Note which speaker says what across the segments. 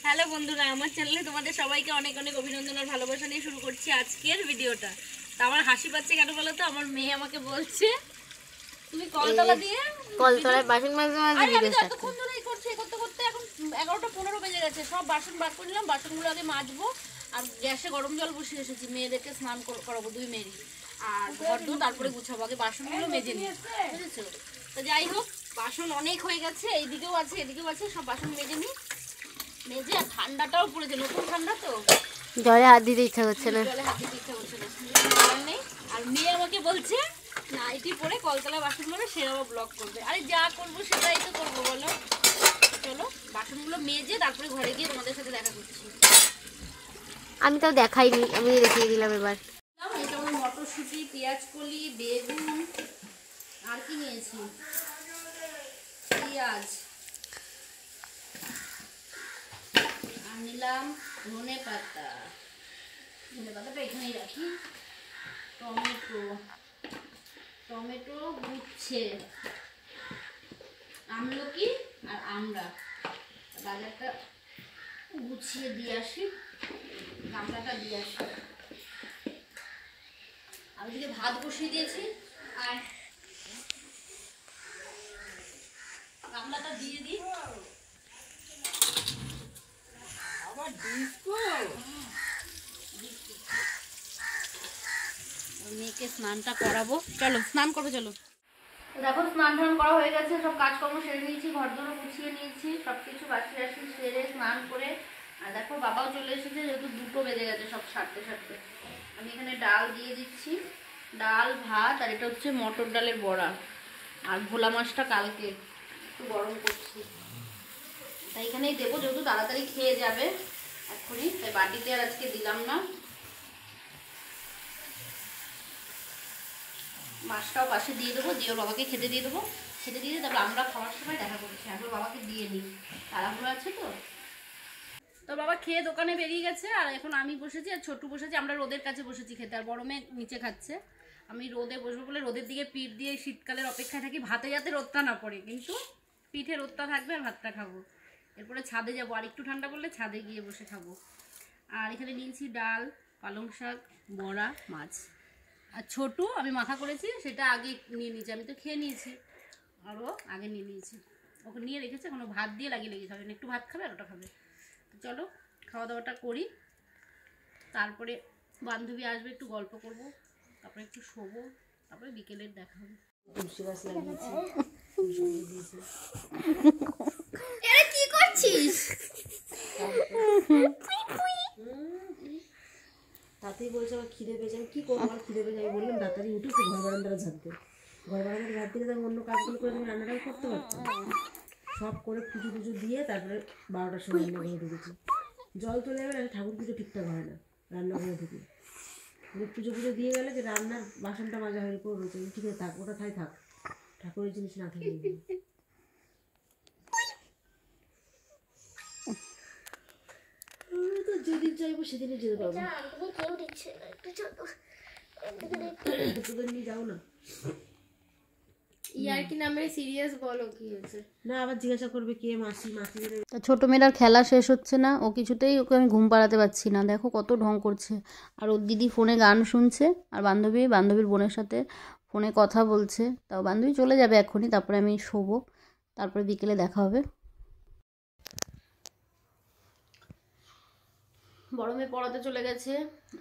Speaker 1: Hello বন্ধুরা, আমার চ্যানেলে তোমাদের সবাইকে অনেক অনেক অভিনন্দন আর ভালোবাসা নিয়ে শুরু করছি আজকের ভিডিওটা। তা আমার হাসি পাচ্ছে কেন বলো তো, আমার মেয়ে আমাকে বলছে তুমি কলতলা দিয়ে
Speaker 2: কলতলায় বাসন মাজতে মাজতে
Speaker 1: আমি তো এতক্ষণ ধরেই করছি, করতে করতে এখন 11টা 15 বেজে গেছে। সব বাসন বার করে নিলাম, বাসনগুলো আগে মাজবো আর গ্যাসে গরম জল বসিয়ে এসেছি। মেয়েদেরকে স্নান করাবো, দুই মেয়েরই, আর ঘর দু তারপরে গুছাবো। আগে বাসনগুলো মেজে নিই, বুঝেছো? তো যাই হোক, বাসন অনেক হয়ে গেছে, এইদিকেও আছে এদিকেও আছে, সব বাসন মেজে নিই। মেজে আর ঠান্ডাটাও পড়েছে, নতুন ঠান্ডা তো
Speaker 2: জলে হাত দিতে ইচ্ছা করছে না।
Speaker 1: জলে হাত দিতে ইচ্ছা করছে না, নেই। আর মেয়ে আমাকে বলছে নাইটি পরে কলতলায় বাসন মানে সেরাও ব্লগ করবে। আরে যা করবো সেটাই তো করবো বলো। চলো বাসনগুলো মেজে তারপরে ঘরে গিয়ে তোমাদের সাথে দেখা করছি।
Speaker 2: আমি তো দেখাইনি, আমি দেখিয়ে দিলাম এবার।
Speaker 1: এটা আমার মটরশুঁটি, পেঁয়াজ কলি, বেগুন, আর কি নিয়েছি, পেঁয়াজ, আর নিলাম ধনে পাতা। ধনে পাতাটা এখানেই রাখি। টমেটো গুচ্ছে, আমলকি আর আমরা। বাজারটা গুছিয়ে দিয়ে আসি, গামলাটা দিয়ে আসি। আমি দিকে ভাত বসিয়ে দিয়েছি আর গামলাটা দিয়ে দিই। আবার মেয়েকে স্নানটা করাবো, চলো স্নান করবো চলো। দেখো স্নান টান করা হয়ে গেছে, সব কাজকর্ম সেরে নিয়েছি, ঘর দোরও গুছিয়ে নিয়েছি, সব কিছু বাসি সেরে স্নান করে। আর দেখো বাবাও চলে এসেছে, যেহেতু 2টো বেজে গেছে সব সারতে সারতে। আমি এখানে ডাল দিয়ে দিচ্ছি, ডাল ভাত, আর এটা হচ্ছে মটর ডালের বড়া। আর ভোলা মাছটা কালকে একটু গরম করছি, তাই এখানেই দেবো, যেহেতু তাড়াতাড়ি খেয়ে যাবে এক্ষুনি, তাই বাটিতে আর আজকে দিলাম না। মাছটাও পাশে দিয়ে দেবো, দিয়ে বাবাকে খেতে দিয়ে দেবো। খেতে দিয়ে তারপর আমরা খাওয়ার সময় দেখা করছি, এখন বাবাকে দিয়ে নিই, তাড়াহুড়ো আছে তো। তো বাবা খেয়ে দোকানে বেরিয়ে গেছে, আর এখন আমি বসেছি আর ছোট্টু বসেছি। আমরা রোদের কাছে বসেছি খেতে, আর বড় মেয়ে নিচে খাচ্ছে। আমি রোদে বসবো বলে রোদের দিকে পিঠ দিয়ে শীতকালের অপেক্ষায় থাকি, ভাতে যাতে রোদটা না পড়ে, কিন্তু পিঠে রোদটা থাকবে আর ভাতটা খাবো। এরপরে ছাদে যাবো, আর একটু ঠান্ডা পড়লে ছাদে গিয়ে বসে খাবো। আর এখানে নিয়েছি ডাল, পালং শাক, বড়া, মাছ। আর ছোটু আমি মাখা করেছি, সেটা আগে নিয়ে নিয়েছি, আমি তো খেয়ে নিয়েছি, আরও আগে নিয়ে নিয়েছি। ওকে নিয়ে রেখেছে, কোনো ভাত দিয়ে লাগিয়ে খাবে, একটু ভাত খাবে আর ওটা খাবে। তো চলো খাওয়া দাওয়াটা করি, তারপরে বান্ধবী আসবে, একটু গল্প করব, তারপরে একটু শোবো, তারপরে বিকেলের দেখা হবে। কি করছিস?
Speaker 3: তাতেই বলছে আমার খিদে পেয়েছে। আমি কী করবো, আমার খিদে পেয়েছে। আমি বললাম তাড়াতাড়ি উঠে একটু ঘর বারান্দাটা ঝাঁপ দে। ঘর বারান্দাটা ঝাঁপ দিলে আমি অন্য কাজগুলো করে আমি রান্নাটাও করতে পারতাম। সব করে পুজো টুজো দিয়ে তারপরে 12টার সময় রান্নাঘরে ঢুকেছি। জল চলে যাবে না, ঠাকুর পুজো ঠিকঠাক হয় না রান্নাঘরে ঢুকে। পুজো দিয়ে গেলে যে রান্নার বাসনটা মাজা হয়ে পড়বে, ঠিক আছে থাক, ওটা থাক, ঠাকুরের জিনিস না থাকে। যেদিন চাইবো সেদিনই যেতে পারবো। তোদের নিয়ে যাও না।
Speaker 2: ইয়ার কি নামে সিরিয়াস বলো, কি হয়েছে?
Speaker 3: না আবার জিজ্ঞাসা করবে কে মাসি।
Speaker 2: ছোট মেয়েটার খেলা শেষ হচ্ছে না, ও কিছুতেই ওকে আমি ঘুম পাড়াতে পারছি না। দেখো কত ঢং করছে। আর ওর দিদি ফোনে গান শুনছে, আর বান্ধবীর বোনের সাথে ফোনে কথা বলছে। তাও বান্ধবী চলে যাবে এক্ষুনি, তারপরে আমি শোবো, তারপরে বিকেলে দেখা হবে। বড় মেয়ে পড়াতে চলে গেছে,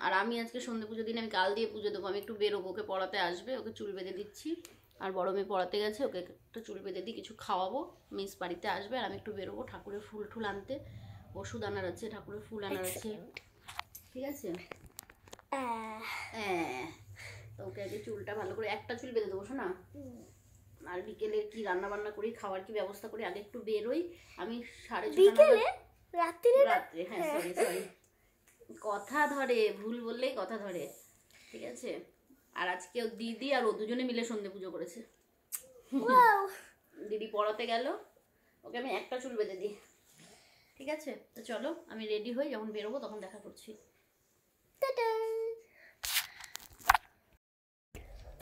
Speaker 2: আর আমি আজকে সন্ধ্যে পুজো দিন, আমি কাল দিয়ে পুজো দেবো। আমি একটু বেরোবো, ওকে পড়াতে আসবে, ওকে চুল বেঁধে দিচ্ছি। আর বড় মেয়ে পড়াতে গেছে, ওকে একটু চুল বেঁধে দিই, কিছু খাওয়াবো। মিস বাড়িতে আসবে, আর আমি একটু বেরোবো ঠাকুরের ফুল টুল আনতে, ওষুধ আনার আছে, ঠাকুরের ফুল আনার আছে, ঠিক আছে? হ্যাঁ, তো ওকে আগে চুলটা ভালো করে একটা চুল বেঁধে দেবো শোনা। আর বিকেলে কি রান্না বান্না করি, খাওয়ার কি ব্যবস্থা করি, আগে একটু বেরোই। আমি 6:30 রাত্রে, হ্যাঁ সরি কথা ধরে, ভুল বললেই কথা ধরে, ঠিক আছে? আর আজকে ও দিদি আর ও দুজনে মিলে সন্ধে পুজো করেছে। দিদি পড়াতে গেল, ওকে আমি একটা চুল বেঁধে দিই, ঠিক আছে? তো চলো আমি রেডি হই, যখন বেরোবো তখন দেখা করছি।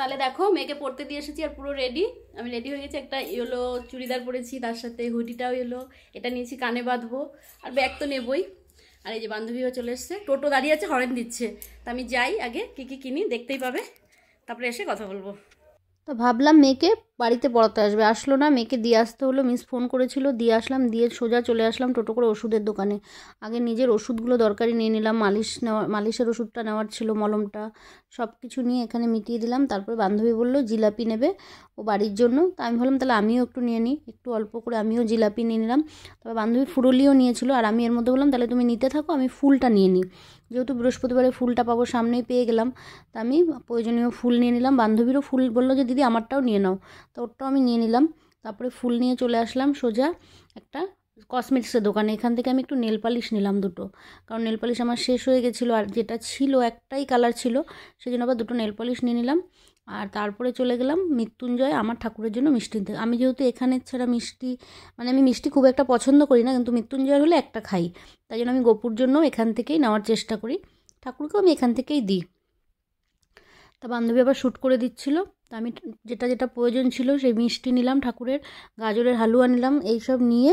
Speaker 1: তাহলে দেখো মেয়েকে পড়তে দিয়ে এসেছি আর পুরো রেডি। আমি রেডি হয়ে গেছি, একটা ইয়েলো চুড়িদার পরেছি, তার সাথে হুডিটাও ইয়েলো, এটা নিয়েছি কানে বাঁধবো, আর ব্যাগ তো নেবই। আর এই যে বান্ধবীও চলে এসছে, টোটো দাঁড়িয়ে আছে, হরেন দিচ্ছে। তা আমি যাই, আগে কী কী কিনি দেখতেই পাবে, তারপরে এসে কথা বলবো।
Speaker 2: তো ভাবলাম মেয়েকে বাড়িতে পড়াতে আসবে, আসলো না, মেয়েকে দিয়ে আসতে হলো। মিস ফোন করেছিল, দিয়ে আসলাম, দিয়ে সোজা চলে আসলাম টোটো করে ওষুধের দোকানে। আগে নিজের ওষুধগুলো দরকারি নিয়ে নিলাম, মালিশের ওষুধটা নেওয়ার ছিল, মলমটা, সব কিছু নিয়ে এখানে মিটিয়ে দিলাম। তারপরে বান্ধবী বললো জিলাপি নেবে ও বাড়ির জন্য। তা আমি বললাম তাহলে আমিও একটু নিয়ে নিই, একটু অল্প করে আমিও জিলাপি নিয়ে নিলাম। তারপর বান্ধবী ফুরুলিও নিয়েছিল, আর আমি এর মধ্যে বললাম তাহলে তুমি নিতে থাকো, আমি ফুলটা নিয়ে নিই, যেহেতু বৃহস্পতিবারে ফুলটা পাবো, সামনেই পেয়ে গেলাম। তা আমি প্রয়োজনীয় ফুল নিয়ে নিলাম। বান্ধবীরও ফুল বললো যে দিদি আমারটাও নিয়ে নাও, তো ওরটাও আমি নিয়ে নিলাম। তারপরে ফুল নিয়ে চলে আসলাম সোজা একটা কসমেটিক্সের দোকানে। এখান থেকে আমি একটু নেল পালিশ নিলাম দুটো, কারণ নেল পালিশ আমার শেষ হয়ে গেছিলো, আর যেটা ছিল একটাই কালার ছিল, সেই জন্য আবার দুটো নেল পালিশ নিয়ে নিলাম। আর তারপরে চলে গেলাম মৃত্যুঞ্জয় আমার ঠাকুরের জন্য মিষ্টি নিতে। আমি যেহেতু এখানের ছাড়া মিষ্টি, মানে আমি মিষ্টি খুব একটা পছন্দ করি না, কিন্তু মৃত্যুঞ্জয়ের হলে একটা খাই, তাই জন্য আমি গোপুর জন্য এখান থেকেই নেওয়ার চেষ্টা করি, ঠাকুরকেও আমি এখান থেকেই দিই। তা বান্ধবী আবার শ্যুট করে দিচ্ছিল, তা আমি যেটা যেটা প্রয়োজন ছিল সেই মিষ্টি নিলাম, ঠাকুরের গাজরের হালুয়া নিলাম, এইসব নিয়ে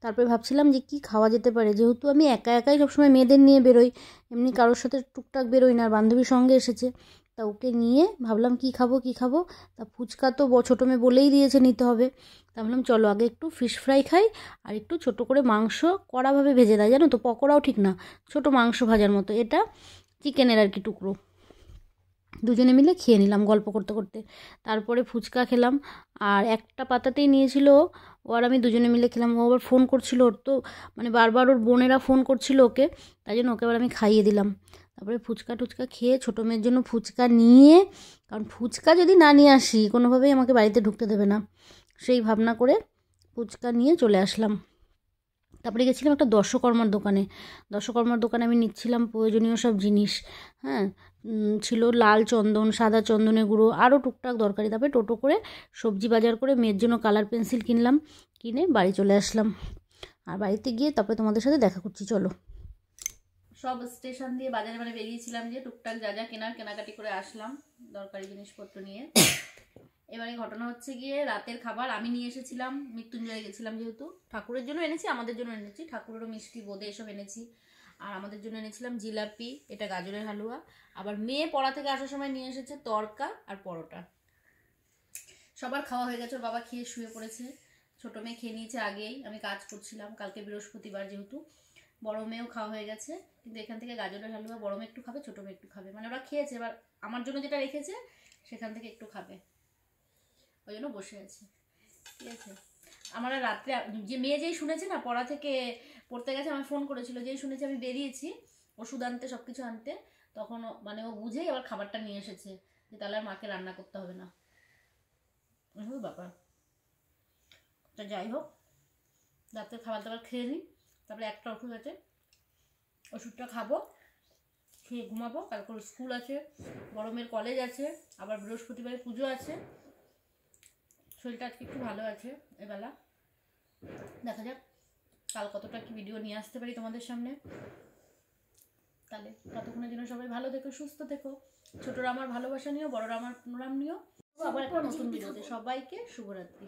Speaker 2: তারপরে ভাবছিলাম যে কি খাওয়া যেতে পারে। যেহেতু আমি একা একাই সবসময় মেয়েদের নিয়ে বেরোই, এমনি কারোর সাথে টুকটাক বেরোই না, আর বান্ধবীর সঙ্গে এসেছে, তা ওকে নিয়ে ভাবলাম কি খাবো কি খাবো। তা ফুচকা তো ছোটো মেয়ে বলেই দিয়েছে নিতে হবে, তা ভাবলাম চলো আগে একটু ফিশ ফ্রাই খাই, আর একটু ছোটো করে মাংস কড়াভাবে ভেজে দেয়, জানো তো, পকোড়াও ঠিক না, ছোটো মাংস ভাজার মতো, এটা চিকেনের আর কি টুকরো। দুজনে মিলে খেয়ে নিলাম গল্প করতে করতে। তারপরে ফুচকা খেলাম, আর একটা পাতাতেই নিয়েছিল ও আর আমি দুজনে মিলে খেলাম। ও আবার ফোন করছিল, ওর তো মানে বারবার ওর বোনেরা ফোন করছিল ওকে, তাই জন্য ওকে আবার আমি খাইয়ে দিলাম। তারপরে ফুচকা টুচকা খেয়ে ছোটো মেয়ের জন্য ফুচকা নিয়ে, কারণ ফুচকা যদি না নিয়ে আসি কোনোভাবেই আমাকে বাড়িতে ঢুকতে দেবে না, সেই ভাবনা করে ফুচকা নিয়ে চলে আসলাম। তারপরে গেছিলাম একটা দশকর্মার দোকানে। দশকর্মার দোকানে আমি নিচ্ছিলাম প্রয়োজনীয় সব জিনিস, হ্যাঁ, ছিল লাল চন্দন, সাদা চন্দনের গুঁড়ো, আরও টুকটাক দরকারি। তারপরে টোটো করে সবজি বাজার করে মেয়ের জন্য কালার পেন্সিল কিনলাম, কিনে বাড়ি চলে আসলাম। আর বাড়িতে গিয়ে তারপরে তোমাদের সাথে দেখা করছি, চলো।
Speaker 1: সব স্টেশন দিয়ে বাজারে মানে বেরিয়েছিলাম, যে টুকটাক যা যা কেনাকাটি করে আসলাম দরকারি জিনিসপত্র নিয়ে। এবারে ঘটনা হচ্ছে গিয়ে রাতের খাবার আমি নিয়ে এসেছিলাম, মৃত্যুঞ্জয় গেছিলাম যেহেতু, ঠাকুরের জন্য এনেছি, আমাদের জন্য এনেছি, ঠাকুরেরও মিষ্টি বোঁদে এসব এনেছি, আর আমাদের জন্য এনেছিলাম জিলাপি, এটা গাজরের হালুয়া। আবার মেয়ে পড়া থেকে আসার সময় নিয়ে এসেছে তরকা আর পরোটা। সবার খাওয়া হয়ে গেছে, ওর বাবা খেয়ে শুয়ে পড়েছে, ছোটো মেয়ে খেয়ে নিয়েছে আগেই, আমি কাজ করছিলাম, কালকে বৃহস্পতিবার যেহেতু। বড় মেয়েও খাওয়া হয়ে গেছে, কিন্তু এখান থেকে গাজরের হালুয়া বড় মেয়ে একটু খাবে, ছোটো মেয়ে একটু খাবে, মানে ওরা খেয়েছে, এবার আমার জন্য যেটা রেখেছে সেখান থেকে একটু খাবে, ওই জন্য বসে আছে, ঠিক আছে। আমার রাত্রে যে মেয়ে যেই শুনেছে না, পড়া থেকে পড়তে গেছে, আমার ফোন করেছিল, যেই শুনেছে আমি বেরিয়েছি ওষুধ আনতে, সব কিছু আনতে, তখন মানে ও বুঝেই আবার খাবারটা নিয়ে এসেছে, যে তাহলে আর মাকে রান্না করতে হবে না, ব্যাপার। তা যাই হোক, রাত্রে খাবার দাবার খেয়ে নিই, তারপরে একটা ওষুধ আছে, ওষুধটা খাবো, খেয়ে ঘুমাবো, কালকে স্কুল আছে, গরমের কলেজ আছে, আবার বৃহস্পতিবারে পুজো আছে। শরীরটা আজকে একটু ভালো আছে এবেলা, দেখা যাক কাল কতটা কি ভিডিও নিয়ে আসতে পারি তোমাদের সামনে। তাহলে ততক্ষণের জন্য সবাই ভালো থেকো, সুস্থ থেকো, ছোটরা আমার ভালোবাসা নিও, বড়রা আমার প্রণাম নিও, আবার একটা নতুন ভিডিওতে। সবাইকে শুভরাত্রি।